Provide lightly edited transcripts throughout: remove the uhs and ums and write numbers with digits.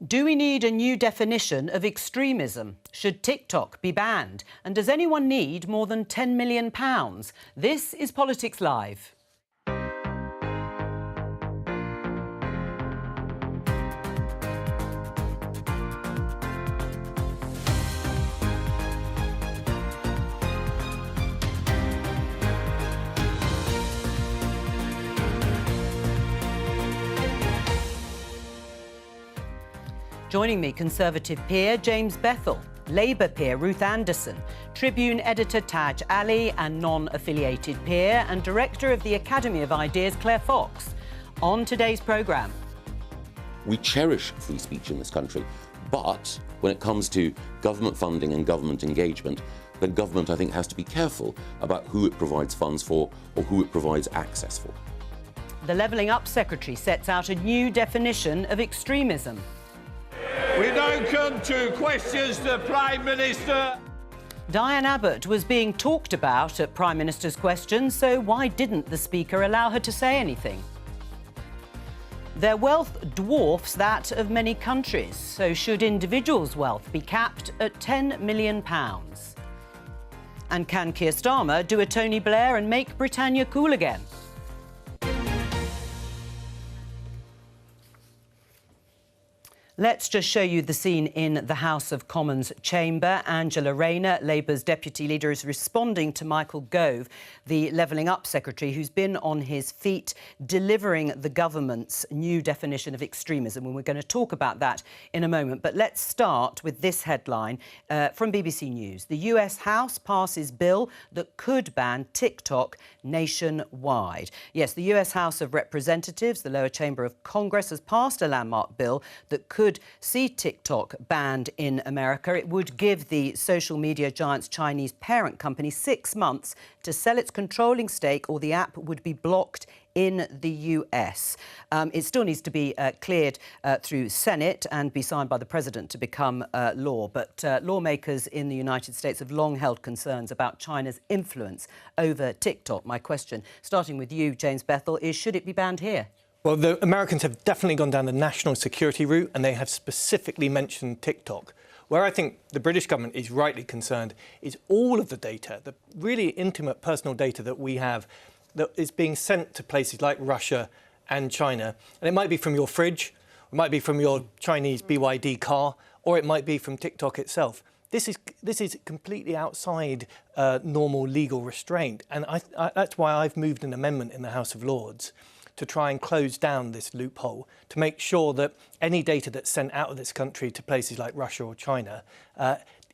Do we need a new definition of extremism? Should TikTok be banned? And does anyone need more than £10 million? This is Politics Live. Joining me, Conservative peer James Bethell, Labour peer Ruth Anderson, Tribune editor Taj Ali and non-affiliated peer and director of the Academy of Ideas Claire Fox. On today's programme. We cherish free speech in this country, but when it comes to government funding and government engagement, then government, I think, has to be careful about who it provides funds for or who it provides access for. The Levelling Up Secretary sets out a new definition of extremism. We now come to questions to the Prime Minister. Diane Abbott was being talked about at Prime Minister's questions, so why didn't the Speaker allow her to say anything? Their wealth dwarfs that of many countries, so should individuals' wealth be capped at £10 million? And can Keir Starmer do a Tony Blair and make Britannia cool again? Let's just show you the scene in the House of Commons chamber. Angela Rayner, Labour's deputy leader, is responding to Michael Gove, the Levelling Up Secretary, who's been on his feet delivering the government's new definition of extremism. And we're going to talk about that in a moment. But let's start with this headline from BBC News. The US House passes bill that could ban TikTok nationwide. Yes, the US House of Representatives, the lower chamber of Congress, has passed a landmark bill that could see TikTok banned in America. It would give the social media giant's Chinese parent company 6 months to sell its controlling stake, or the app would be blocked in the US. It still needs to be cleared through Senate and be signed by the President to become law. But lawmakers in the United States have long held concerns about China's influence over TikTok. My question, starting with you, James Bethell, is should it be banned here? Well, the Americans have definitely gone down the national security route, and they have specifically mentioned TikTok. Where I think the British government is rightly concerned is all of the data, the really intimate personal data that we have that is being sent to places like Russia and China. And it might be from your fridge, it might be from your Chinese BYD car, or it might be from TikTok itself. This is completely outside normal legal restraint. And that's why I've moved an amendment in the House of Lords to try and close down this loophole, to make sure that any data that's sent out of this country to places like Russia or China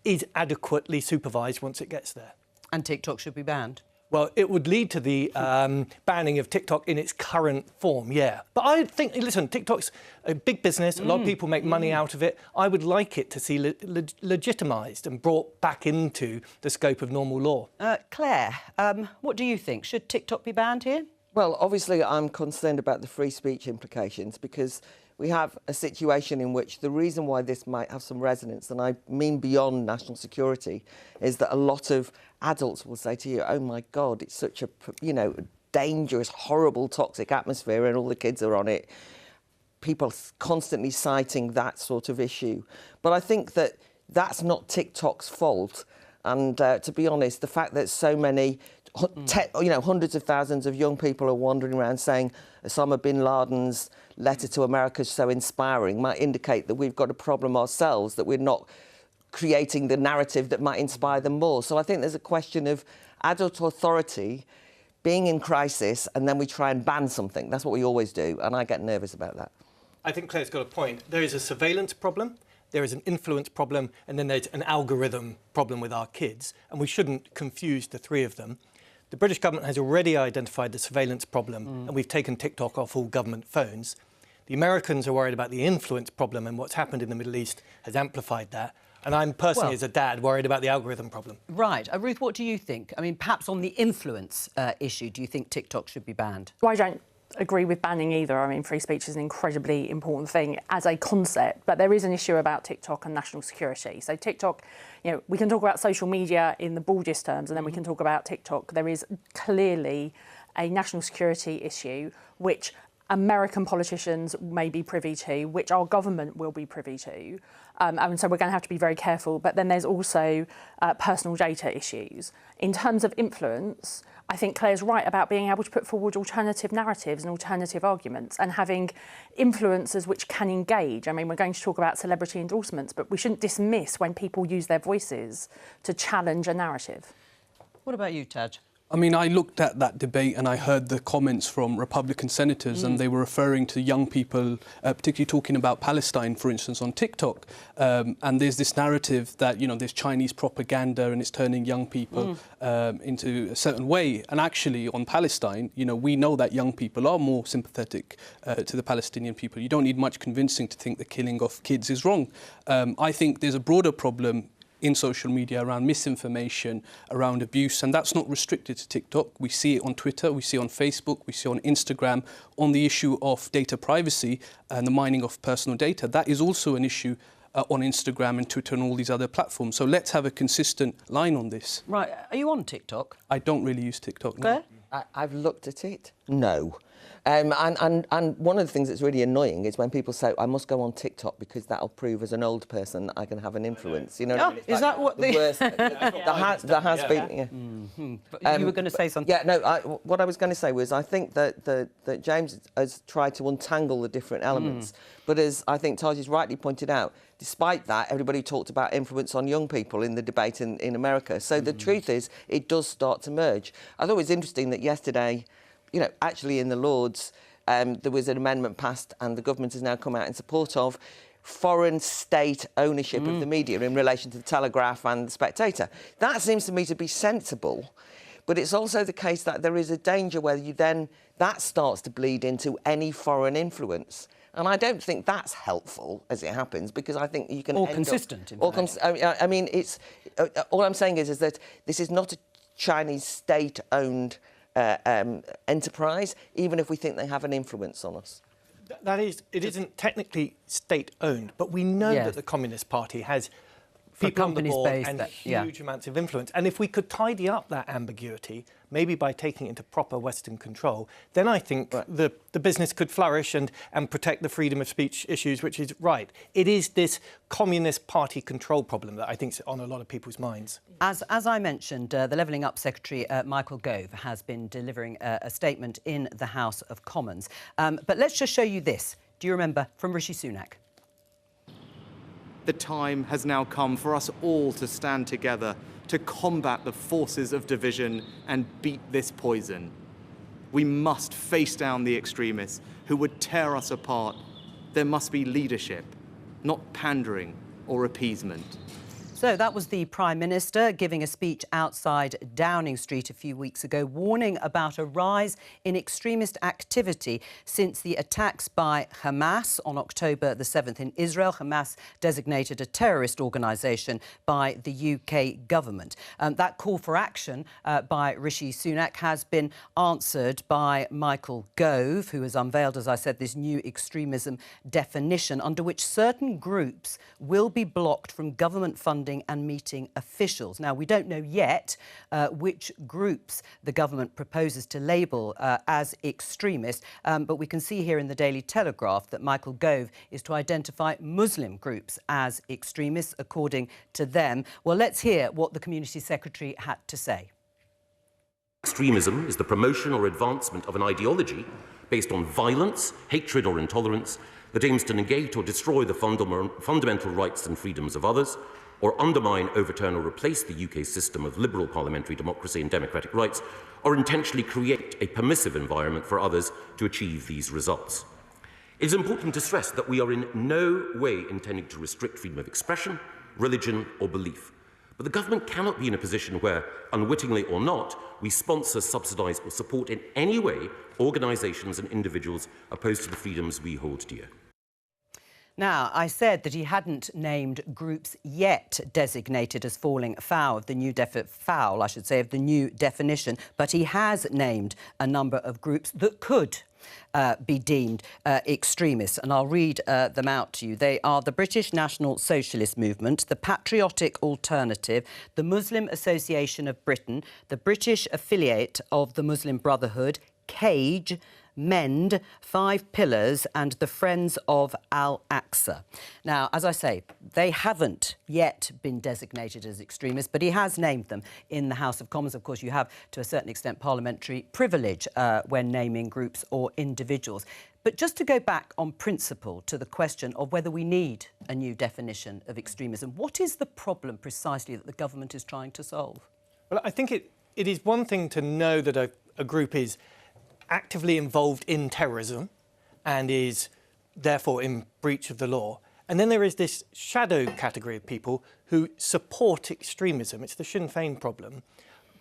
is adequately supervised once it gets there. And TikTok should be banned? Well, it would lead to the banning of TikTok in its current form, yeah. But I think, listen, TikTok's a big business. A lot of people make money out of it. I would like it to see legitimised and brought back into the scope of normal law. Claire, what do you think? Should TikTok be banned here? Well, obviously, I'm concerned about the free speech implications because we have a situation in which the reason why this might have some resonance, and I mean beyond national security, is that a lot of adults will say to you, oh, my God, it's such a, dangerous, horrible, toxic atmosphere and all the kids are on it. People constantly citing that sort of issue. But I think that that's not TikTok's fault. And to be honest, the fact that so many hundreds of thousands of young people are wandering around saying Osama bin Laden's letter to America is so inspiring might indicate that we've got a problem ourselves, that we're not creating the narrative that might inspire them more. So I think there's a question of adult authority being in crisis and then we try and ban something. That's what we always do, and I get nervous about that. I think Claire's got a point. There is a surveillance problem, there is an influence problem, and then there's an algorithm problem with our kids, and we shouldn't confuse the three of them. The British government has already identified the surveillance problem, and we've taken TikTok off all government phones. The Americans are worried about the influence problem, and what's happened in the Middle East has amplified that. And I'm personally, as a dad, worried about the algorithm problem. Right. Ruth, what do you think? I mean, perhaps on the influence issue, do you think TikTok should be banned? Well, I don't agree with banning either. I mean, free speech is an incredibly important thing as a concept, but there is an issue about TikTok and national security. So TikTok, we can talk about social media in the broadest terms, and then we can talk about TikTok. There is clearly a national security issue which American politicians may be privy to, which our government will be privy to. And so we're going to have to be very careful. But then there's also personal data issues. In terms of influence, I think Claire's right about being able to put forward alternative narratives and alternative arguments and having influencers which can engage. I mean, we're going to talk about celebrity endorsements, but we shouldn't dismiss when people use their voices to challenge a narrative. What about you, Taj? I mean, I looked at that debate and I heard the comments from Republican senators and they were referring to young people, particularly talking about Palestine, for instance, on TikTok. And there's this narrative that, you know, there's Chinese propaganda and it's turning young people into a certain way. And actually, on Palestine, you know, we know that young people are more sympathetic to the Palestinian people. You don't need much convincing to think the killing of kids is wrong. I think there's a broader problem in social media around misinformation, around abuse, and that's not restricted to TikTok. We see it on Twitter, we see it on Facebook, we see it on Instagram, on the issue of data privacy and the mining of personal data. That is also an issue on Instagram and Twitter and all these other platforms. So let's have a consistent line on this. Right, are you on TikTok? I don't really use TikTok. Claire? No. I've looked at it. No. And one of the things that's really annoying is when people say, I must go on TikTok because that'll prove as an old person I can have an influence. You know what I mean? Is that what the worst? There has been. Yeah. But you were going to say something. Yeah, no, what I was going to say was I think that James has tried to untangle the different elements. But as I think Taj has rightly pointed out, despite that, everybody talked about influence on young people in the debate in America. So the truth is, it does start to merge. I thought it was interesting that yesterday, you know, actually in the Lords, there was an amendment passed and the government has now come out in support of foreign state ownership of the media in relation to the Telegraph and the Spectator. That seems to me to be sensible, but it's also the case that there is a danger where that starts to bleed into any foreign influence. And I don't think that's helpful, as it happens, because I think you can Or consistent, in fact. I mean, it's all I'm saying is that this is not a Chinese state-owned enterprise, even if we think they have an influence on us. It isn't technically state-owned, but we know that the Communist Party has people on the board and huge amounts of influence. And if we could tidy up that ambiguity, maybe by taking it into proper Western control, then I think the business could flourish and protect the freedom of speech issues, which is right. It is this Communist Party control problem that I think is on a lot of people's minds. As I mentioned, the Levelling Up Secretary, Michael Gove, has been delivering a statement in the House of Commons. But let's just show you this. Do you remember, from Rishi Sunak? The time has now come for us all to stand together to combat the forces of division and beat this poison. We must face down the extremists who would tear us apart. There must be leadership, not pandering or appeasement. So that was the Prime Minister giving a speech outside Downing Street a few weeks ago, warning about a rise in extremist activity since the attacks by Hamas on October the 7th in Israel. Hamas designated a terrorist organisation by the UK government. That call for action by Rishi Sunak has been answered by Michael Gove, who has unveiled, as I said, this new extremism definition under which certain groups will be blocked from government funding and meeting officials. Now, we don't know yet which groups the government proposes to label as extremist, but we can see here in the Daily Telegraph that Michael Gove is to identify Muslim groups as extremists, according to them. Well, let's hear what the Community Secretary had to say. Extremism is the promotion or advancement of an ideology based on violence, hatred or intolerance that aims to negate or destroy the fundamental rights and freedoms of others, or undermine, overturn or replace the UK system of liberal parliamentary democracy and democratic rights, or intentionally create a permissive environment for others to achieve these results. It is important to stress that we are in no way intending to restrict freedom of expression, religion or belief. But the government cannot be in a position where, unwittingly or not, we sponsor, subsidise or support in any way organisations and individuals opposed to the freedoms we hold dear. Now, I said that he hadn't named groups yet designated as falling foul of the new of the new definition, but he has named a number of groups that could be deemed extremists, and I'll read them out to you. They are the British National Socialist Movement, the Patriotic Alternative, the Muslim Association of Britain, the British affiliate of the Muslim Brotherhood, CAGE, MEND, 5 Pillars and the Friends of Al-Aqsa. Now, as I say, they haven't yet been designated as extremists, but he has named them in the House of Commons. Of course, you have, to a certain extent, parliamentary privilege when naming groups or individuals. But just to go back on principle to the question of whether we need a new definition of extremism, what is the problem precisely that the government is trying to solve? Well, I think it is one thing to know that a group is actively involved in terrorism and is therefore in breach of the law. And then there is this shadow category of people who support extremism. It's the Sinn Féin problem.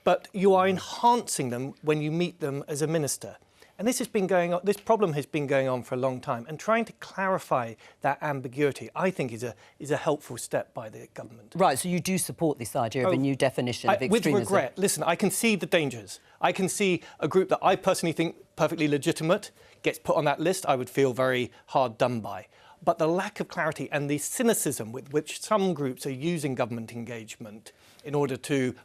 But you are enhancing them when you meet them as a minister. And this has been going on, this problem has been going on for a long time, and trying to clarify that ambiguity, I think, is a helpful step by the government. Right, so you do support this idea of a new definition of extremism? With regret. Listen, I can see the dangers. I can see a group that I personally think perfectly legitimate gets put on that list. I would feel very hard done by. But the lack of clarity and the cynicism with which some groups are using government engagement in order to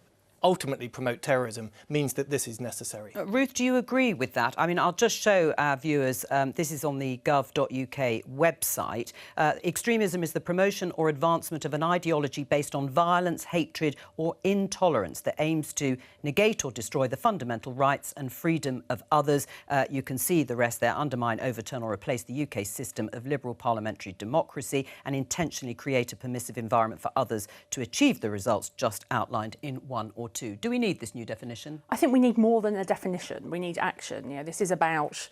ultimately promote terrorism means that this is necessary. Ruth, do you agree with that? I mean, I'll just show our viewers, this is on the gov.uk website. Extremism is the promotion or advancement of an ideology based on violence, hatred or intolerance that aims to negate or destroy the fundamental rights and freedom of others. You can see the rest there: undermine, overturn or replace the UK system of liberal parliamentary democracy and intentionally create a permissive environment for others to achieve the results just outlined in 1 or 2. Do we need this new definition? I think we need more than a definition. We need action. You know, this is about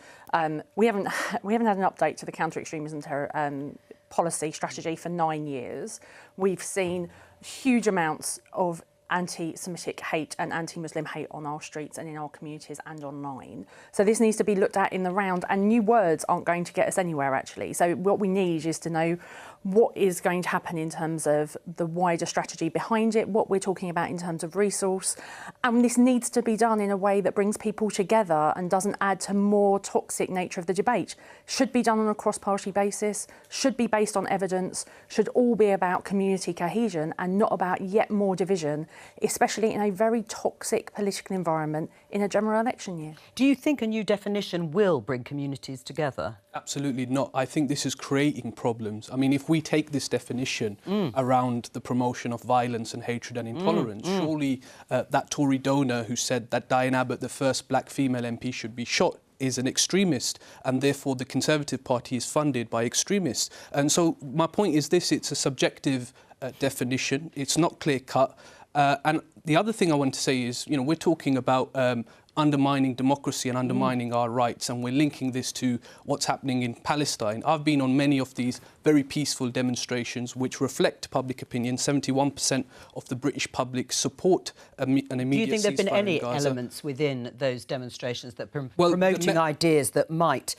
we haven't had an update to the counter-extremism policy strategy for 9 years. We've seen huge amounts of anti-Semitic hate and anti-Muslim hate on our streets and in our communities and online. So this needs to be looked at in the round, and new words aren't going to get us anywhere, actually. So what we need is to know what is going to happen in terms of the wider strategy behind it, what we're talking about in terms of resource. And this needs to be done in a way that brings people together and doesn't add to more toxic nature of the debate. Should be done on a cross-party basis, should be based on evidence, should all be about community cohesion and not about yet more division, especially in a very toxic political environment in a general election year. Do you think a new definition will bring communities together? Absolutely not. I think this is creating problems. I mean, if we take this definition around the promotion of violence and hatred and intolerance, surely that Tory donor who said that Diane Abbott, the first black female MP, should be shot, is an extremist, and therefore the Conservative Party is funded by extremists. And so my point is this: it's a subjective definition. It's not clear-cut. And the other thing I want to say is, you know, we're talking about undermining democracy and undermining our rights, and we're linking this to what's happening in Palestine. I've been on many of these very peaceful demonstrations which reflect public opinion. 71% of the British public support an immediate ceasefire in Gaza. Do you think there have been any elements within those demonstrations that promoting ideas that might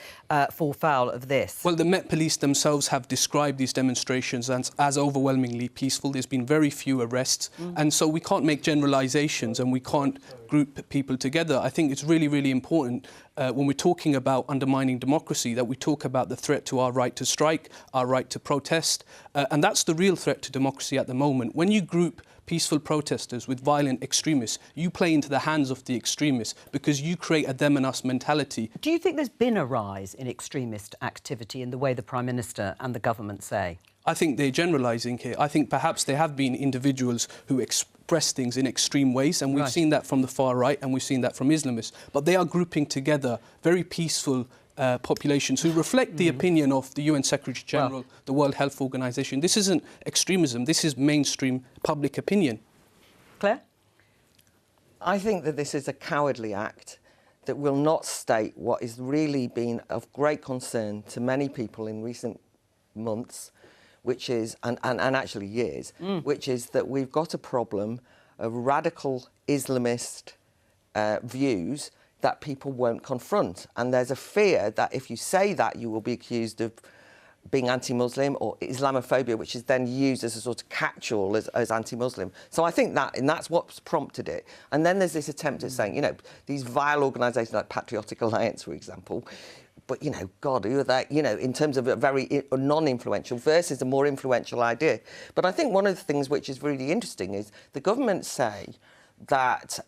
fall foul of this? Well, the Met Police themselves have described these demonstrations as overwhelmingly peaceful. There's been very few arrests, and so we can't make generalisations and we can't group people together. I think it's really, really important when we're talking about undermining democracy that we talk about the threat to our right to strike, our right to protest, and that's the real threat to democracy at the moment. When you group peaceful protesters with violent extremists, you play into the hands of the extremists because you create a them and us mentality. Do you think there's been a rise in extremist activity in the way the Prime Minister and the government say? I think they're generalising here. I think perhaps there have been individuals who express things in extreme ways, and we've seen that from the far right and we've seen that from Islamists. But they are grouping together very peaceful populations who reflect the opinion of the UN Secretary General, the World Health Organization. This isn't extremism, this is mainstream public opinion. Claire? I think that this is a cowardly act that will not state what has really been of great concern to many people in recent months, which is, and actually years, which is that we've got a problem of radical Islamist views that people won't confront. And there's a fear that if you say that, you will be accused of being anti-Muslim or Islamophobia, which is then used as a sort of catch-all as anti-Muslim. So I think that, and that's what's prompted it. And then there's this attempt at saying, you know, these vile organisations like Patriotic Alliance, for example, but, you know, God, who are they, you know, in terms of a very non-influential versus a more influential idea. But I think one of the things which is really interesting is the government say that,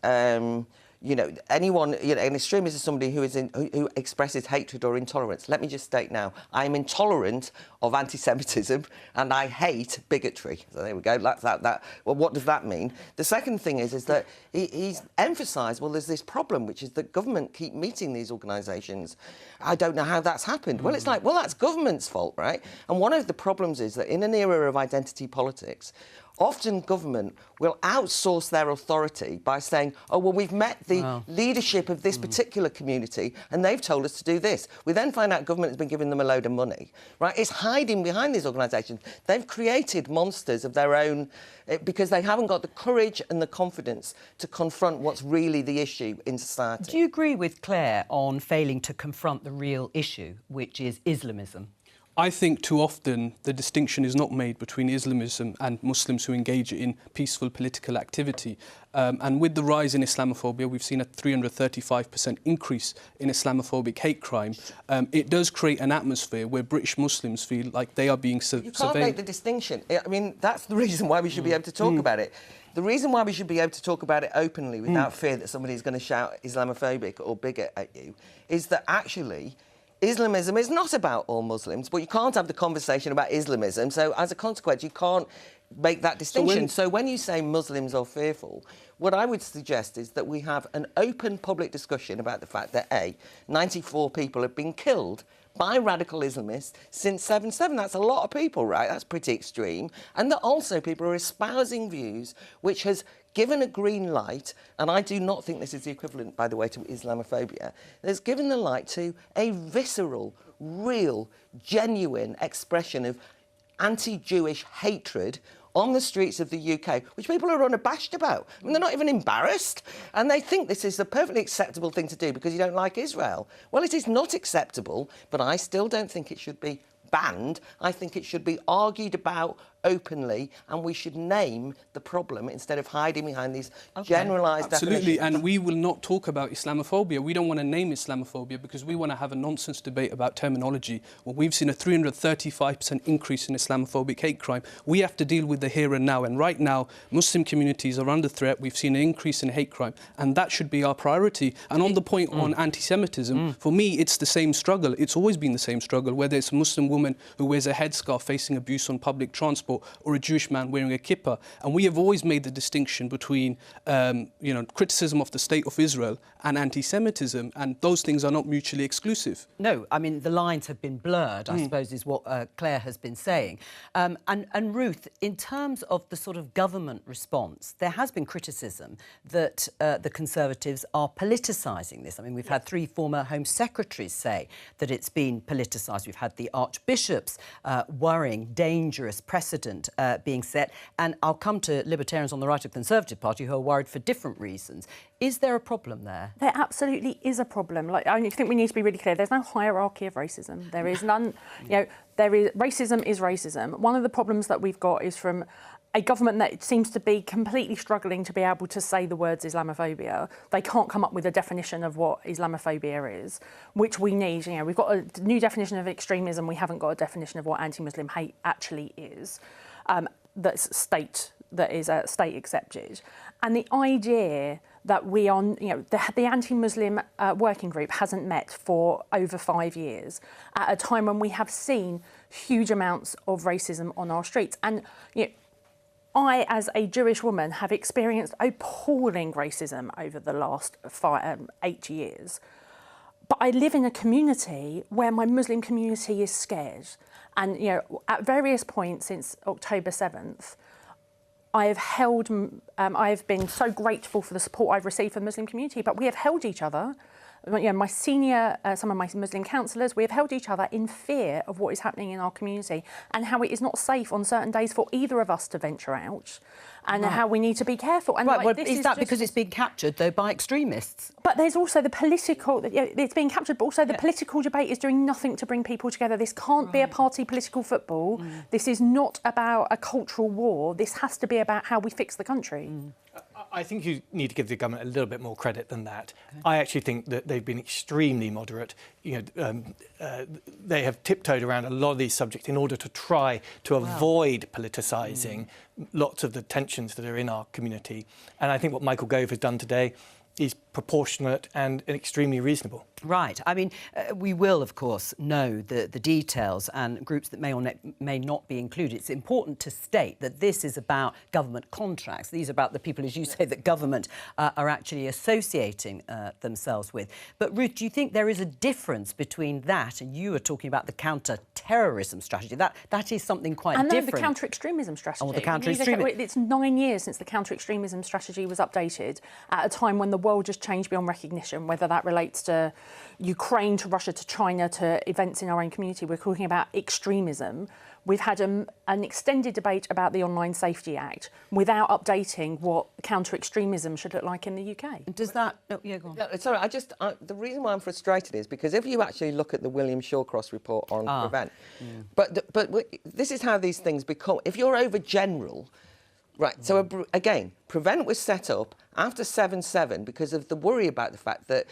you know, anyone, you know, an extremist is somebody who who expresses hatred or intolerance. Let me just state now, I am intolerant of anti-Semitism and I hate bigotry. So there we go. That's that. Well, what does that mean? The second thing is that he's emphasised, well, there's this problem, which is that government keep meeting these organisations. I don't know how that's happened. Well, it's like, well, that's government's fault, right? And one of the problems is that in an era of identity politics, often government will outsource their authority by saying, oh, well, we've met the leadership of this particular community and they've told us to do this. We then find out government has been giving them a load of money, right? It's hiding behind these organisations. They've created monsters of their own because they haven't got the courage and the confidence to confront what's really the issue in society. Do you agree with Claire on failing to confront the real issue, which is Islamism? I think too often the distinction is not made between Islamism and Muslims who engage in peaceful political activity. And with the rise in Islamophobia, we've seen a 335% increase in Islamophobic hate crime. It does create an atmosphere where British Muslims feel like they are being surveilled. You can't make the distinction. I mean, that's the reason why we should be able to talk about it. The reason why we should be able to talk about it openly without fear that somebody's going to shout Islamophobic or bigot at you is that actually Islamism is not about all Muslims, but you can't have the conversation about Islamism. So as a consequence, you can't make that distinction. So when you say Muslims are fearful, what I would suggest is that we have an open public discussion about the fact that, 94 people have been killed by radical Islamists since 7/7. That's a lot of people, right? That's pretty extreme. And that also people are espousing views which has given a green light, and I do not think this is the equivalent, by the way, to Islamophobia, that's given the light to a visceral, real, genuine expression of anti-Jewish hatred on the streets of the UK, which people are unabashed about. I mean, they're not even embarrassed, and they think this is a perfectly acceptable thing to do because you don't like Israel. Well, it is not acceptable, but I still don't think it should be banned. I think it should be argued about openly, and we should name the problem instead of hiding behind these generalised Absolutely, definitions. and we will not talk about Islamophobia. We don't want to name Islamophobia because we want to have a nonsense debate about terminology. Well, we've seen a 335% increase in Islamophobic hate crime. We have to deal with the here and now, and right now, Muslim communities are under threat. We've seen an increase in hate crime, and that should be our priority. And on the point on anti-Semitism, for me, it's the same struggle. It's always been the same struggle, whether it's a Muslim woman who wears a headscarf facing abuse on public transport or a Jewish man wearing a kippah. And we have always made the distinction between, criticism of the State of Israel and anti-Semitism, and those things are not mutually exclusive. No, I mean, the lines have been blurred, I suppose, is what Claire has been saying. And Ruth, in terms of the sort of government response, there has been criticism that the Conservatives are politicising this. I mean, we've had 3 former Home Secretaries say that it's been politicised. We've had the Archbishop's worrying, dangerous precedent being set. And I'll come to Libertarians on the right of the Conservative Party who are worried for different reasons. Is there a problem there? There absolutely is a problem. I think we need to be really clear. There's no hierarchy of racism. There is none. Racism is racism. One of the problems that we've got is from a government that seems to be completely struggling to be able to say the words Islamophobia. They can't come up with a definition of what Islamophobia is, which we need. We've got a new definition of extremism. We haven't got a definition of what anti-Muslim hate actually is. That is state accepted. And the idea that we are, the anti-Muslim working group hasn't met for over 5 years at a time when we have seen huge amounts of racism on our streets. And, I, as a Jewish woman, have experienced appalling racism over the last 8 years. But I live in a community where my Muslim community is scared. And, at various points since October 7th, I have been so grateful for the support I've received from the Muslim community, but we have held each other. My senior, some of my Muslim counsellors, we have held each other in fear of what is happening in our community and how it is not safe on certain days for either of us to venture out, and how we need to be careful. And is that because it's being captured, though, by extremists? But there's also the political, it's being captured, but also the political debate is doing nothing to bring people together. This can't be a party political football. This is not about a cultural war. This has to be about how we fix the country. I think you need to give the government a little bit more credit than that. Okay. I actually think that they've been extremely moderate. They have tiptoed around a lot of these subjects in order to try to avoid politicising lots of the tensions that are in our community. And I think what Michael Gove has done today is proportionate and extremely reasonable. Right. I mean, we will, of course, know the details and groups that may or may not be included. It's important to state that this is about government contracts. These are about the people, as you say, that government are actually associating themselves with. But, Ruth, do you think there is a difference between that and you were talking about the counter-terrorism strategy? That is something quite different. And the counter-extremism strategy. Oh, the counter-extremism. It's 9 years since the counter-extremism strategy was updated at a time when the world just changed beyond recognition, whether that relates to Ukraine, to Russia, to China, to events in our own community. We're talking about extremism. We've had an extended debate about the Online Safety Act without updating what counter-extremism should look like in the UK. Does that... Oh, yeah, go on. No, sorry, the reason why I'm frustrated is because if you actually look at the William Shawcross report on Prevent, but this is how these things become. If you're overgeneral, right, so again, Prevent was set up after 7/7 because of the worry about the fact that,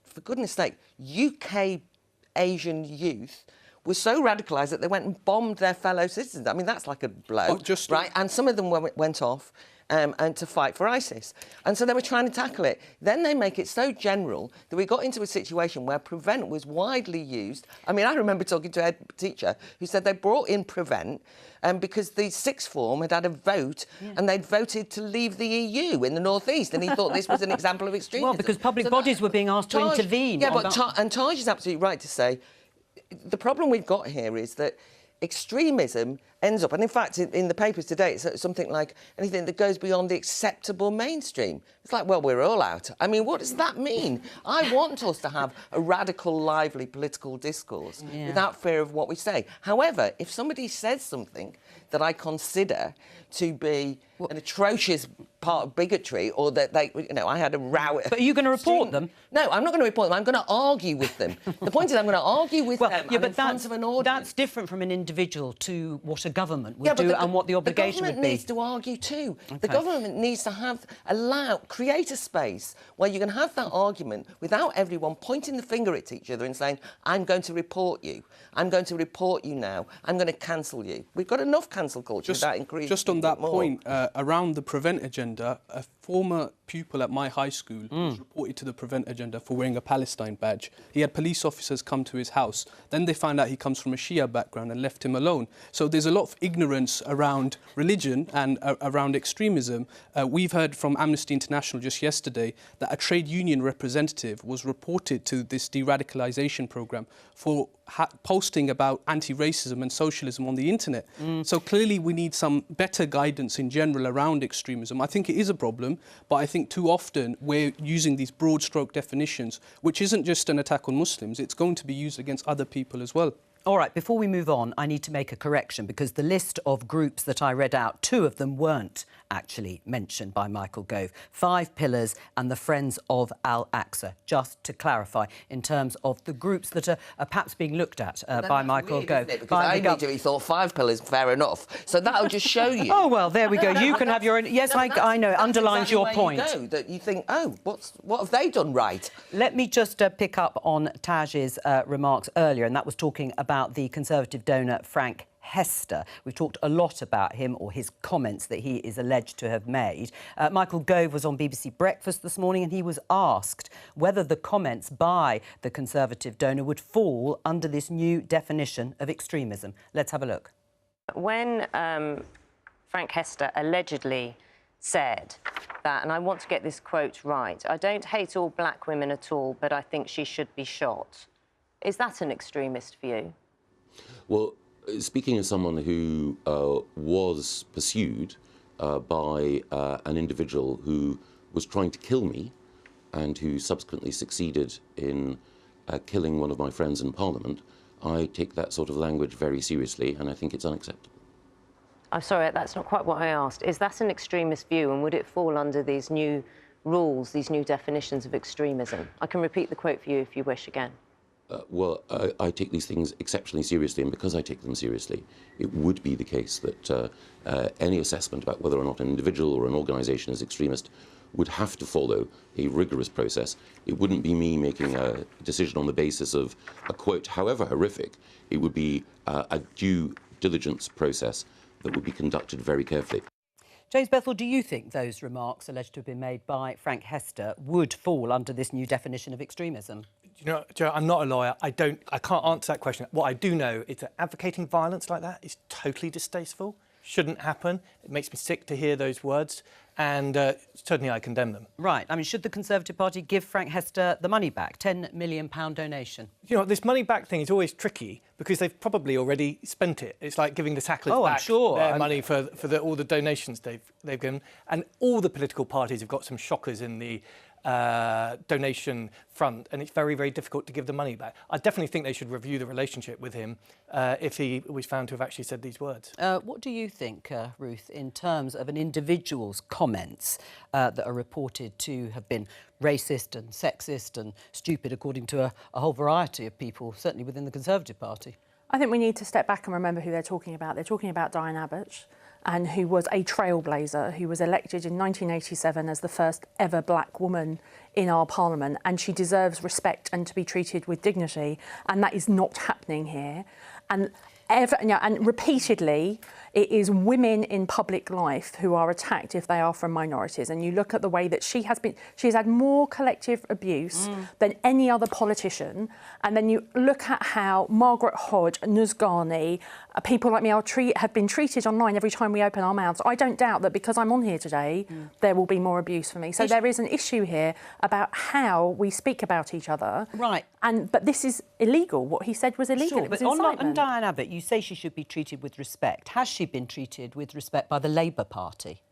for goodness sake, UK Asian youth were so radicalised that they went and bombed their fellow citizens. I mean, that's like a blow, right? And some of them went off and to fight for ISIS. And so they were trying to tackle it. Then they make it so general that we got into a situation where Prevent was widely used. I mean, I remember talking to a head teacher who said they brought in Prevent because the sixth form had a vote and they'd voted to leave the EU in the North East, and he thought this was an example of extremism. Well, because public bodies were being asked to intervene. Yeah, and Taj is absolutely right to say the problem we've got here is that extremism ends up, and in fact in the papers today it's something like anything that goes beyond the acceptable mainstream. It's like, well, we're all out. I mean, what does that mean? I want us to have a radical, lively political discourse without fear of what we say. However, if somebody says something that I consider to be an atrocious part of bigotry, or that they, you know, I had a row. But are you going to report them? No, I'm not going to report them. I'm going to argue with them. The point is, I'm going to argue with them. Yeah, but in front of an audience. That's different from an individual to what a government would do and what the obligation would be. The government needs to argue too. Okay. The government needs to create a space where you can have that argument without everyone pointing the finger at each other and saying, I'm going to report you. I'm going to report you now. I'm going to cancel you. We've got enough cancel culture without increasing. Just on that point, around the Prevent agenda, a former pupil at my high school was reported to the Prevent agenda for wearing a Palestine badge. He had police officers come to his house. Then they found out he comes from a Shia background and left him alone. So there's a lot of ignorance around religion and around extremism. We've heard from Amnesty International just yesterday that a trade union representative was reported to this de-radicalisation programme for posting about anti-racism and socialism on the internet. So clearly we need some better guidance in general around extremism. I think it is a problem, but I think too often we're using these broad stroke definitions, which isn't just an attack on Muslims, it's going to be used against other people as well. All right, before we move on, I need to make a correction because the list of groups that I read out, 2 of them weren't actually mentioned by Michael Gove. 5 Pillars and the Friends of Al-Aqsa, just to clarify, in terms of the groups that are perhaps being looked at by Michael Gove. Because I immediately thought 5 Pillars, fair enough. So that'll just show you. Oh, well, there we go. You can have your own... Yes, I know, it underlines your point. That you think, oh, what have they done right? Let me just pick up on Taj's remarks earlier, and that was talking about the Conservative donor Frank Hester. We've talked a lot about him or his comments that he is alleged to have made. Michael Gove was on BBC Breakfast this morning and he was asked whether the comments by the Conservative donor would fall under this new definition of extremism. Let's have a look. When Frank Hester allegedly said that, and I want to get this quote right, I don't hate all black women at all, but I think she should be shot. Is that an extremist view? Well, speaking as someone who was pursued by an individual who was trying to kill me and who subsequently succeeded in killing one of my friends in Parliament, I take that sort of language very seriously and I think it's unacceptable. I'm sorry, that's not quite what I asked. Is that an extremist view and would it fall under these new rules, these new definitions of extremism? I can repeat the quote for you if you wish again. Well, I take these things exceptionally seriously, and because I take them seriously, it would be the case that any assessment about whether or not an individual or an organisation is extremist would have to follow a rigorous process. It wouldn't be me making a decision on the basis of a quote, however horrific. It would be a due diligence process that would be conducted very carefully. James Bethell, do you think those remarks alleged to have been made by Frank Hester would fall under this new definition of extremism? You know, Joe, I'm not a lawyer. I can't answer that question. What I do know is that advocating violence like that is totally distasteful. Shouldn't happen. It makes me sick to hear those words, and certainly I condemn them. Right. I mean, should the Conservative Party give Frank Hester the money back? £10 million donation. You know, this money back thing is always tricky because they've probably already spent it. It's like giving the Sacklers back their money for all the donations they've given, and all the political parties have got some shockers in the donation front, and it's very, very difficult to give the money back. I definitely think they should review the relationship with him if he was found to have actually said these words. What do you think, Ruth, in terms of an individual's comments that are reported to have been racist and sexist and stupid, according to a whole variety of people, certainly within the Conservative Party? I think we need to step back and remember who they're talking about. They're talking about Diane Abbott, and who was a trailblazer, who was elected in 1987 as the first ever black woman in our parliament, and she deserves respect and to be treated with dignity, and that is not happening here. And repeatedly, it is women in public life who are attacked if they are from minorities. And you look at the way that she's had more collective abuse than any other politician. And then you look at how Margaret Hodge, Nuz Ghani, people like me have been treated online every time we open our mouths. I don't doubt that because I'm on here today, there will be more abuse for me. So there is an issue here about how we speak about each other. Right. But this is illegal. What he said was illegal. Sure, it was but incitement. on Diane Abbott, you say she should be treated with respect. Has she been treated with respect by the Labour Party?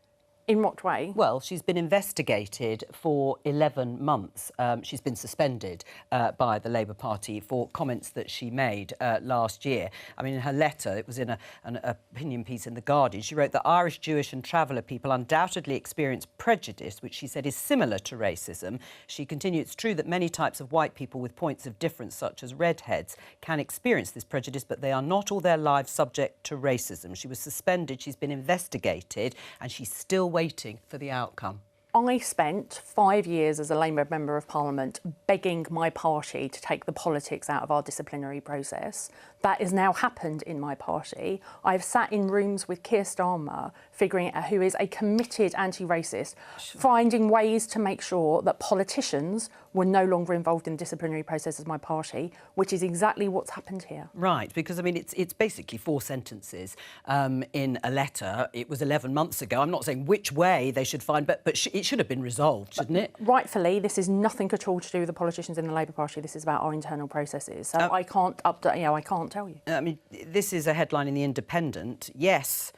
In what way? Well, she's been investigated for 11 months. She's been suspended by the Labour Party for comments that she made last year. I mean, in her letter, it was in an opinion piece in The Guardian, she wrote that Irish, Jewish and traveller people undoubtedly experience prejudice, which she said is similar to racism. She continued, it's true that many types of white people with points of difference, such as redheads, can experience this prejudice, but they are not all their lives subject to racism. She was suspended, she's been investigated, and she's still waiting for the outcome. I spent 5 years as a Labour Member of Parliament begging my party to take the politics out of our disciplinary process. That has now happened in my party. I've sat in rooms with Keir Starmer, figuring out who is a committed anti-racist, finding ways to make sure that politicians were no longer involved in the disciplinary process as my party, which is exactly what's happened here. Right, because, I mean, it's basically 4 sentences in a letter. It was 11 months ago. I'm not saying which way they should find, but it should have been resolved, shouldn't it? Rightfully, this is nothing at all to do with the politicians in the Labour Party. This is about our internal processes. So I can't update, I can't tell you. I mean, this is a headline in The Independent. Yes,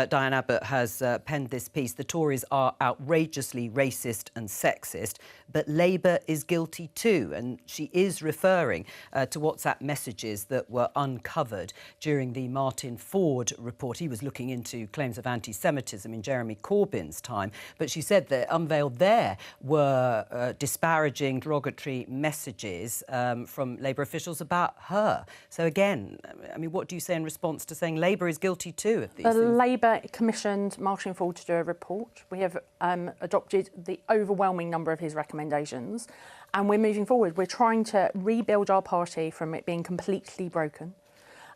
Diane Abbott has penned this piece. The Tories are outrageously racist and sexist, but Labour is guilty too. And she is referring to WhatsApp messages that were uncovered during the Martin Ford report. He was looking into claims of anti-Semitism in Jeremy Corbyn's time. But she said that unveiled there were disparaging, derogatory messages from Labour officials about her. So again, I mean, what do you say in response to saying Labour is guilty too of these things? Labour commissioned Martin Ford to do a report. We have adopted the overwhelming number of his recommendations, and we're moving forward. We're trying to rebuild our party from it being completely broken.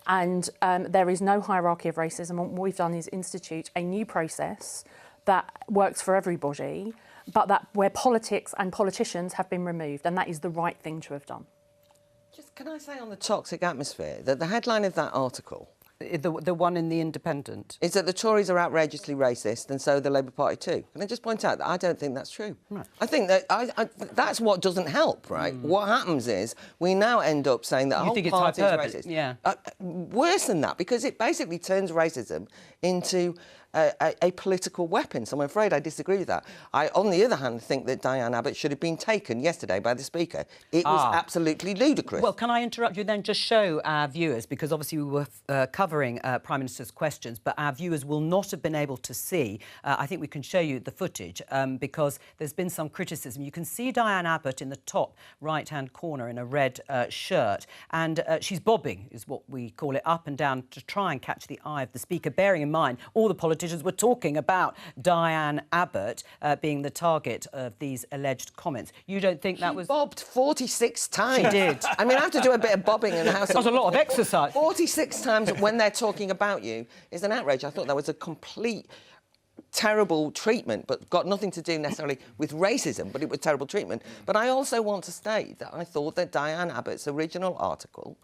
And there is no hierarchy of racism. What we've done is institute a new process that works for everybody, but where politics and politicians have been removed, and that is the right thing to have done. Just can I say on the toxic atmosphere that the headline of that article, the one in The Independent, is that the Tories are outrageously racist, and so the Labour Party too. Can I just point out that I don't think that's true? Right. I think that that's what doesn't help, right? What happens is we now end up saying that whole party is racist. Yeah. Worse than that, because it basically turns racism into a political weapon. So I'm afraid I disagree with that. I, on the other hand, think that Diane Abbott should have been taken yesterday by the Speaker. It was absolutely ludicrous. Well, can I interrupt you then? Just show our viewers, because obviously we were covering Prime Minister's questions, but our viewers will not have been able to see. I think we can show you the footage because there's been some criticism. You can see Diane Abbott in the top right-hand corner in a red shirt, and she's bobbing, is what we call it, up and down to try and catch the eye of the Speaker, bearing in mind all the politicians were talking about Diane Abbott being the target of these alleged comments. You don't think that was... She bobbed 46 times. She did. I mean, I have to do a bit of bobbing in the House. That was a lot of exercise. 46 times when they're talking about you is an outrage. I thought that was a complete terrible treatment, but got nothing to do necessarily with racism, but it was terrible treatment. But I also want to state that I thought that Diane Abbott's original article,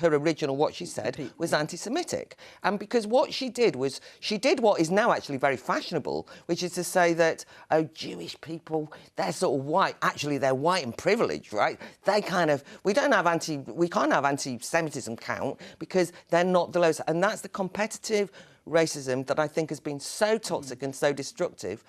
what she said, was anti-Semitic. And because what she did was, she did what is now actually very fashionable, which is to say that, oh, Jewish people, they're sort of white. Actually, they're white and privileged, right? They kind of, we can't have anti-Semitism count because they're not the lowest. And that's the competitive racism that I think has been so toxic and so destructive.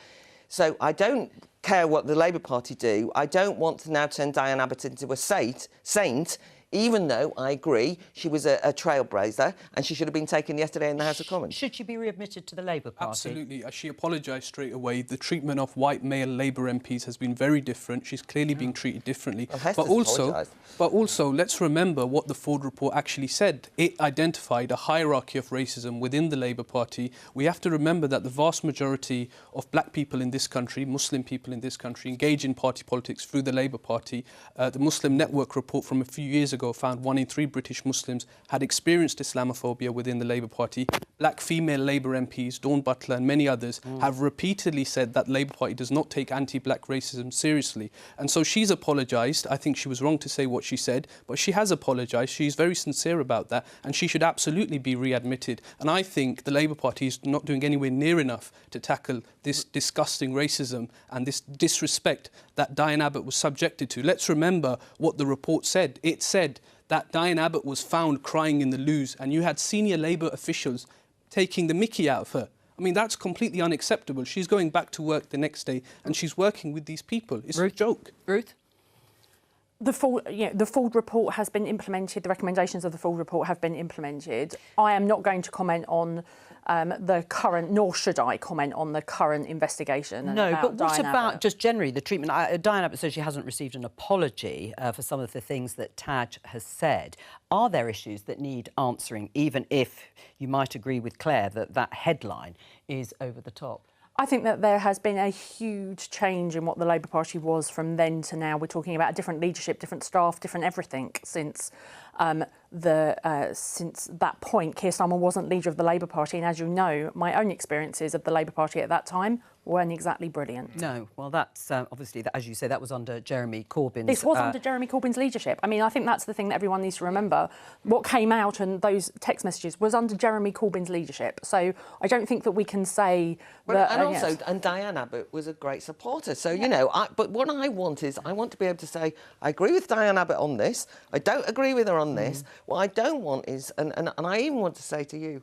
So I don't care what the Labour Party do. I don't want to now turn Diane Abbott into a saint, even though I agree she was a trailblazer and she should have been taken yesterday in the House of Commons. Should she be readmitted to the Labour Party? Absolutely. She apologised straight away. The treatment of white male Labour MPs has been very different. She's clearly being treated differently. Well, but also, let's remember what the Ford report actually said. It identified a hierarchy of racism within the Labour Party. We have to remember that the vast majority of black people in this country, Muslim people in this country, engage in party politics through the Labour Party. The Muslim Network report from a few years ago found 1 in 3 British Muslims had experienced Islamophobia within the Labour Party. Black female Labour MPs, Dawn Butler and many others, have repeatedly said that the Labour Party does not take anti-black racism seriously. And so she's apologised. I think she was wrong to say what she said, but she has apologised. She's very sincere about that, and she should absolutely be readmitted. And I think the Labour Party is not doing anywhere near enough to tackle this disgusting racism and this disrespect that Diane Abbott was subjected to. Let's remember what the report said. It said that Diane Abbott was found crying in the loos, and you had senior Labour officials taking the mickey out of her. I mean, that's completely unacceptable. She's going back to work the next day, and she's working with these people. It's a joke. Ruth? The Ford report has been implemented. The recommendations of the Ford report have been implemented. I am not going to comment on the current, nor should I comment on the current investigation. No, but what Diane about Abbott. just generally the treatment? Diane Abbott says she hasn't received an apology for some of the things that Taj has said. Are there issues that need answering, even if you might agree with Claire that that headline is over the top? I think that there has been a huge change in what the Labour Party was from then to now. We're talking about a different leadership, different staff, different everything since since that point. Keir Starmer wasn't leader of the Labour Party, and as you know, my own experiences of the Labour Party at that time weren't exactly brilliant. No, well, that's obviously, as you say, that was under Jeremy Corbyn's... This was under Jeremy Corbyn's leadership. I mean, I think that's the thing that everyone needs to remember. What came out and those text messages was under Jeremy Corbyn's leadership. So I don't think that we can say that... And also, and Diane Abbott was a great supporter. So, you know, but what I want is, I want to be able to say, I agree with Diane Abbott on this, I don't agree with her on this. What I don't want is, and I even want to say to you,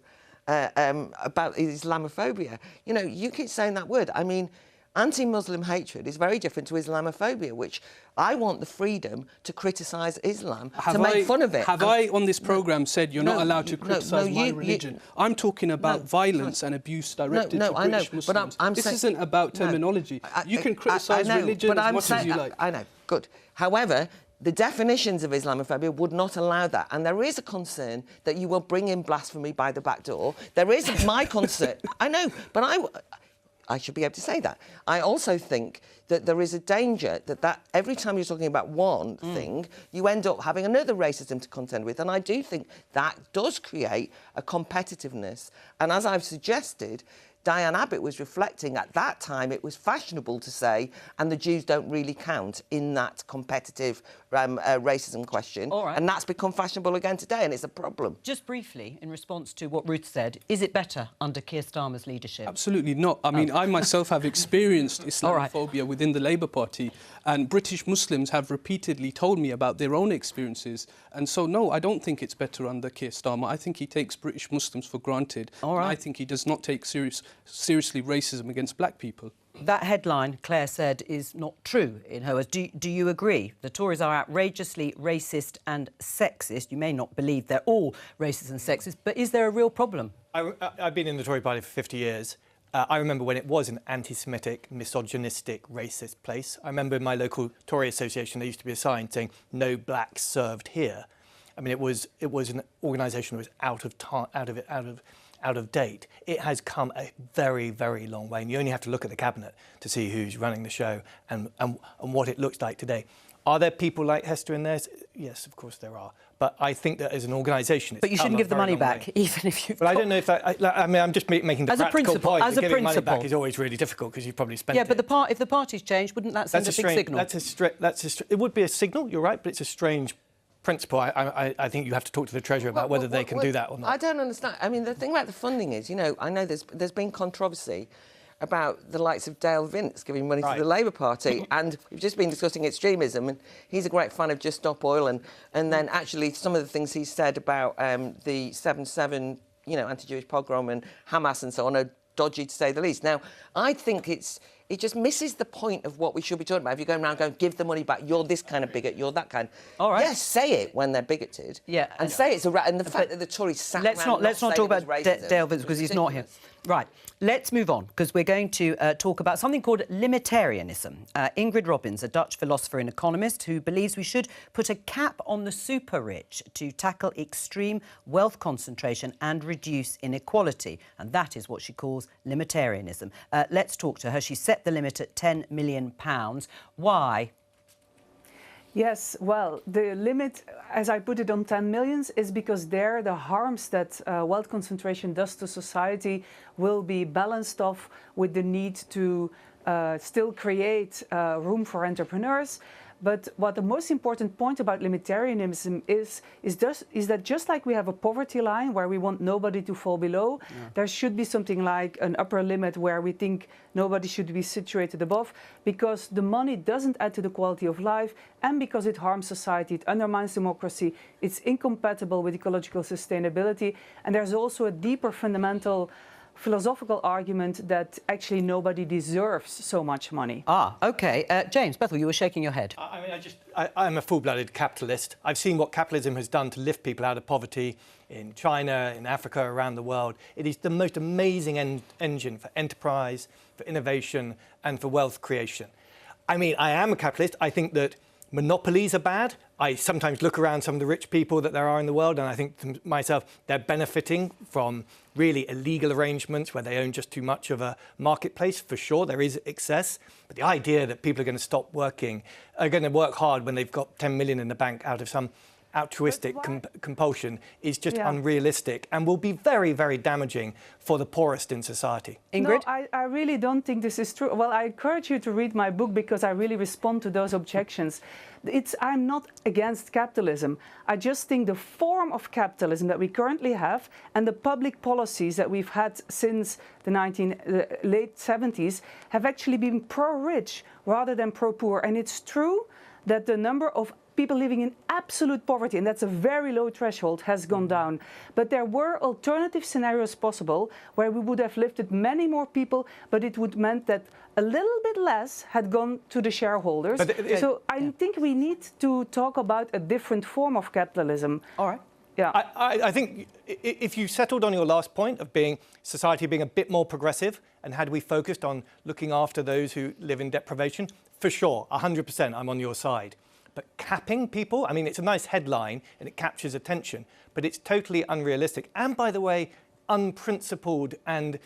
about Islamophobia. You know, you keep saying that word. I mean, anti-Muslim hatred is very different to Islamophobia, which I want the freedom to criticise Islam, to make fun of it. Have I, on this programme, said you're not allowed to criticise my religion? I'm talking about violence and abuse directed to British Muslims. But this isn't about terminology. You can criticise religion as much as you like. I know, good. However, the definitions of Islamophobia would not allow that. And there is a concern that you will bring in blasphemy by the back door. There is my concern. I know, but I should be able to say that. I also think that there is a danger that every time you're talking about one thing, you end up having another racism to contend with. And I do think that does create a competitiveness. And as I've suggested, Diane Abbott was reflecting at that time it was fashionable to say, and the Jews don't really count in that competitive racism question. All right. And that's become fashionable again today, and it's a problem. Just briefly, in response to what Ruth said, is it better under Keir Starmer's leadership? Absolutely not. I mean, I myself have experienced Islamophobia within the Labour Party, and British Muslims have repeatedly told me about their own experiences. And so, no, I don't think it's better under Keir Starmer. I think he takes British Muslims for granted. All right. I think he does not take seriously racism against black people. That headline, Claire said, is not true in her words. Do you agree? The Tories are outrageously racist and sexist. You may not believe they're all racist and sexist, but is there a real problem? I've been in the Tory party for 50 years. I remember when it was an anti-Semitic, misogynistic, racist place. I remember in my local Tory association there used to be a sign saying "No blacks served here." I mean, it was an organisation that was out of date. It has come a very, very long way, and you only have to look at the cabinet to see who's running the show and what it looks like today. Are there people like Hester in there? Yes, of course there are. But I think that as an organisation, but you shouldn't give the money back, even if you've. But I don't know if that. I mean, I'm just making the practical point. As a giving money principle, back is always really difficult because you've probably spent. Yeah, but if the party's changed, wouldn't that send a big signal? It would be a signal. You're right, but it's a strange principle. I think you have to talk to the Treasury about whether they can do that or not. I don't understand. I mean, the thing about the funding is, I know there's been controversy about the likes of Dale Vince giving money to the Labour Party, and we've just been discussing extremism, and he's a great fan of Just Stop Oil, and then actually some of the things he said about the 7/7, anti-Jewish pogrom and Hamas and so on are dodgy to say the least. Now, I think it just misses the point of what we should be talking about. If you're going around going, give the money back, you're this kind of bigot, you're that kind. All right. Yes, say it when they're bigoted. Yeah. And say it's and the fact that the Tories sat Let's not talk about Dale Vince because he's not here. Right. Let's move on because we're going to talk about something called limitarianism. Ingrid Robbins, a Dutch philosopher and economist who believes we should put a cap on the super rich to tackle extreme wealth concentration and reduce inequality. And that is what she calls limitarianism. Let's talk to her. She set the limit at £10 million. Why? Yes, well, the limit, as I put it on 10 million, is because there the harms that wealth concentration does to society will be balanced off with the need to still create room for entrepreneurs. But what the most important point about limitarianism is that just like we have a poverty line where we want nobody to fall below, there should be something like an upper limit where we think nobody should be situated above, because the money doesn't add to the quality of life, and because it harms society, it undermines democracy, it's incompatible with ecological sustainability, and there's also a deeper fundamental philosophical argument that actually nobody deserves so much money. OK. James, Bethel, you were shaking your head. I'm a full-blooded capitalist. I've seen what capitalism has done to lift people out of poverty in China, in Africa, around the world. It is the most amazing engine for enterprise, for innovation, and for wealth creation. I mean, I am a capitalist. I think that monopolies are bad. I sometimes look around some of the rich people that there are in the world and I think to myself, they're benefiting from really illegal arrangements where they own just too much of a marketplace. For sure, there is excess. But the idea that people are going to stop working, are going to work hard when they've got 10 million in the bank out of some altruistic compulsion is just unrealistic and will be very, very damaging for the poorest in society. Ingrid? No, I really don't think this is true. Well, I encourage you to read my book because I really respond to those objections. I'm not against capitalism. I just think the form of capitalism that we currently have and the public policies that we've had since the late 70s have actually been pro-rich rather than pro-poor. And it's true that the number of people living in absolute poverty, and that's a very low threshold, has gone down. But there were alternative scenarios possible where we would have lifted many more people, but it would meant that a little bit less had gone to the shareholders. So I think we need to talk about a different form of capitalism. All right. Yeah. I think if you settled on your last point of society being a bit more progressive, and had we focused on looking after those who live in deprivation, for sure, 100% I'm on your side. But capping people, I mean, it's a nice headline and it captures attention, but it's totally unrealistic. And by the way, unprincipled and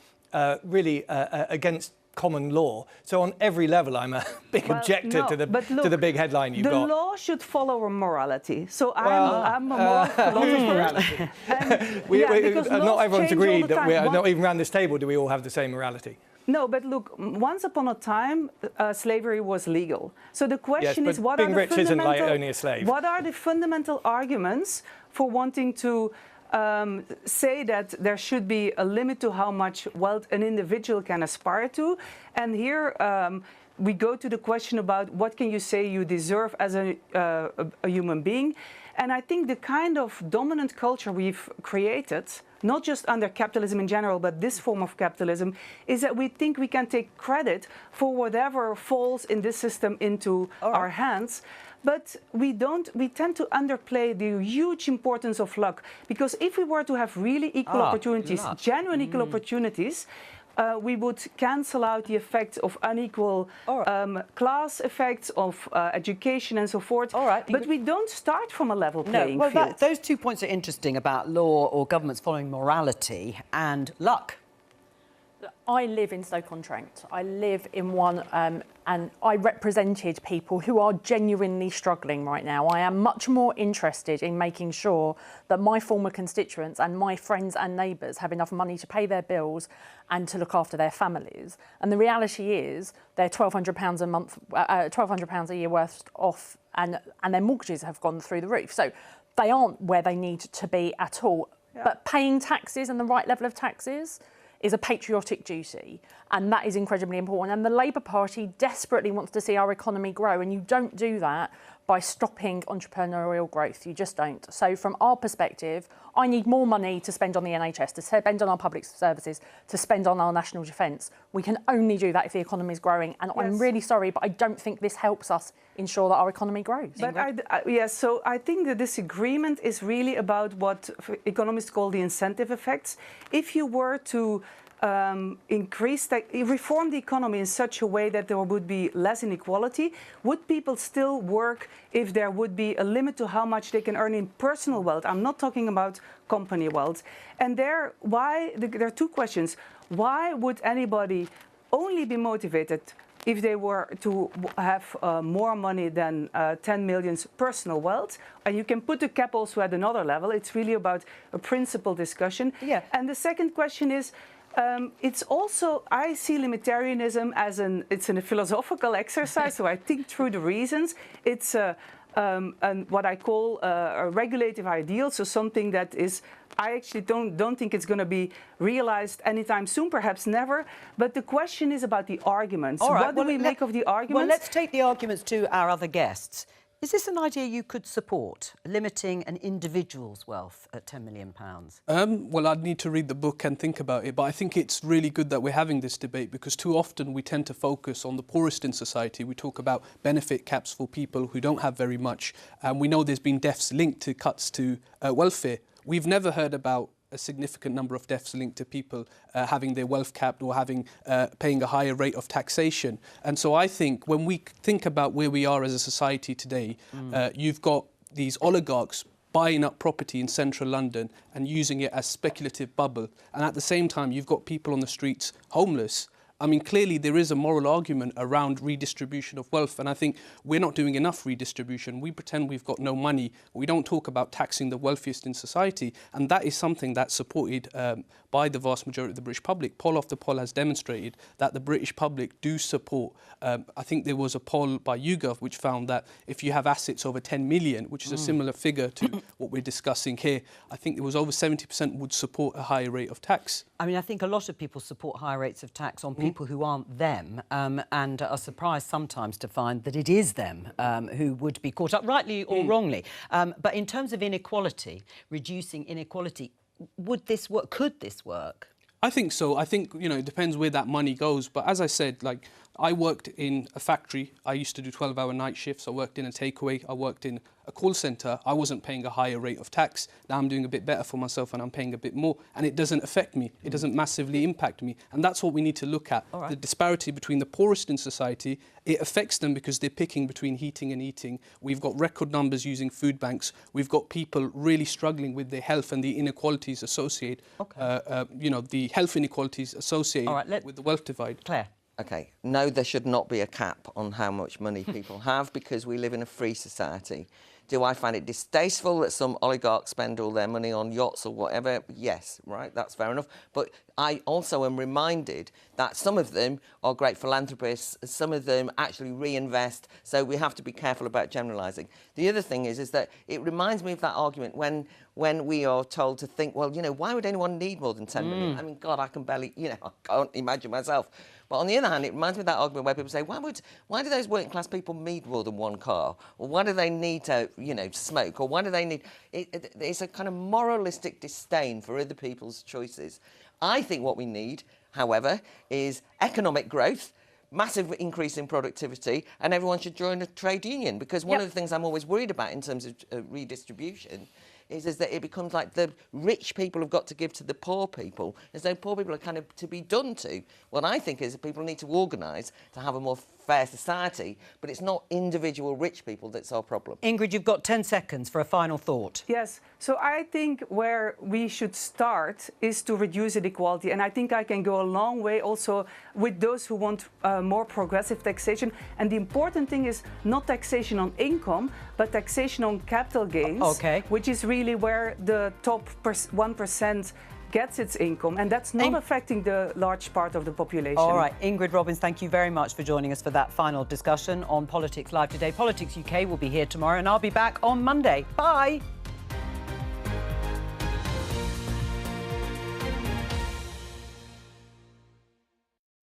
really against common law. So on every level, I'm a big objector to the big headline you've got. The law should follow a morality. So I'm a moral philosopher. Not everyone's agreed that we're not even around this table do we all have the same morality. No, but look, once upon a time, slavery was legal. So the question is, what are the fundamental, isn't like owning a slave. What are the fundamental arguments for wanting to say that there should be a limit to how much wealth an individual can aspire to? And here we go to the question about what can you say you deserve as a human being? And I think the kind of dominant culture we've created, not just under capitalism in general, but this form of capitalism, is that we think we can take credit for whatever falls in this system into our hands. But we tend to underplay the huge importance of luck. Because if we were to have really equal opportunities, genuine equal opportunities, we would cancel out the effects of unequal class effects of education and so forth. But we don't start from a level playing field. Those 2 points are interesting about law or governments following morality and luck. I live in Stoke-on-Trent. I live in one, and I represented people who are genuinely struggling right now. I am much more interested in making sure that my former constituents and my friends and neighbours have enough money to pay their bills and to look after their families. And the reality is they're £1,200 a month, £1,200 a year worth off, and their mortgages have gone through the roof. So they aren't where they need to be at all. Yeah. But paying taxes and the right level of taxes is a patriotic duty, and that is incredibly important. And the Labour Party desperately wants to see our economy grow, and you don't do that by stopping entrepreneurial growth. You just don't. So from our perspective, I need more money to spend on the NHS, to spend on our public services, to spend on our national defence. We can only do that if the economy is growing. And yes. I'm really sorry, but I don't think this helps us ensure that our economy grows. But yes, so I think the disagreement is really about what economists call the incentive effects. If you were to reform the economy in such a way that there would be less inequality, would people still work if there would be a limit to how much they can earn in personal wealth? I'm not talking about company wealth. And there are two questions. Why would anybody only be motivated if they were to have more money than 10 million personal wealth? And you can put the cap also at another level. It's really about a principle discussion. Yeah. And the second question is, it's also, I see libertarianism as it's a philosophical exercise, so I think through the reasons. It's what I call a regulative ideal, so something that is, I actually don't think it's going to be realized anytime soon, perhaps never. But the question is about the arguments. All right, what do we make of the arguments? Well, let's take the arguments to our other guests. Is this an idea you could support, limiting an individual's wealth at £10 million? Well, I'd need to read the book and think about it, but I think it's really good that we're having this debate, because too often we tend to focus on the poorest in society. We talk about benefit caps for people who don't have very much, and we know there's been deaths linked to cuts to welfare. We've never heard about a significant number of deaths linked to people having their wealth capped or paying a higher rate of taxation. And so I think when we think about where we are as a society today, you've got these oligarchs buying up property in central London and using it as speculative bubble. And at the same time, you've got people on the streets homeless. I mean, clearly there is a moral argument around redistribution of wealth, and I think we're not doing enough redistribution. We pretend we've got no money. We don't talk about taxing the wealthiest in society, and that is something that's supported by the vast majority of the British public. Poll after poll has demonstrated that the British public do support. I think there was a poll by YouGov which found that if you have assets over 10 million, which is a similar figure to what we're discussing here, I think it was over 70% would support a higher rate of tax. I mean, I think a lot of people support higher rates of tax on people who aren't them, and are surprised sometimes to find that it is them who would be caught up, rightly or wrongly. But in terms of inequality, reducing inequality, would this work? Could this work? I think so. I think, it depends where that money goes. But as I said, I worked in a factory. I used to do 12-hour night shifts. I worked in a takeaway. I worked in a call centre. I wasn't paying a higher rate of tax. Now I'm doing a bit better for myself and I'm paying a bit more. And it doesn't affect me. It doesn't massively impact me. And that's what we need to look at. Right. The disparity between the poorest in society, it affects them because they're picking between heating and eating. We've got record numbers using food banks. We've got people really struggling with their health and the inequalities associated, the health inequalities associated with the wealth divide. Claire. OK, no, there should not be a cap on how much money people have because we live in a free society. Do I find it distasteful that some oligarchs spend all their money on yachts or whatever? Yes, right, that's fair enough. But I also am reminded that some of them are great philanthropists, some of them actually reinvest, so we have to be careful about generalising. The other thing is that it reminds me of that argument when we are told to think, well, why would anyone need more than 10 million? I mean, God, I can barely, I can't imagine myself. But on the other hand, it reminds me of that argument where people say, why do those working class people need more than one car? Or why do they need to, smoke? Or why do they need... It's a kind of moralistic disdain for other people's choices. I think what we need, however, is economic growth, massive increase in productivity, and everyone should join a trade union. Because one of the things I'm always worried about in terms of redistribution is that it becomes like the rich people have got to give to the poor people, as though poor people are kind of to be done to. What I think is that people need to organise to have a more fair society, but it's not individual rich people that's our problem. Ingrid, you've got 10 seconds for a final thought. Yes, so I think where we should start is to reduce inequality, and I think I can go a long way also with those who want more progressive taxation. And the important thing is not taxation on income, but taxation on capital gains, which is really where the top 1% gets its income, and that's not affecting the large part of the population. All right, Ingrid Robbins, thank you very much for joining us for that final discussion on Politics Live today. Politics UK will be here tomorrow, and I'll be back on Monday. Bye.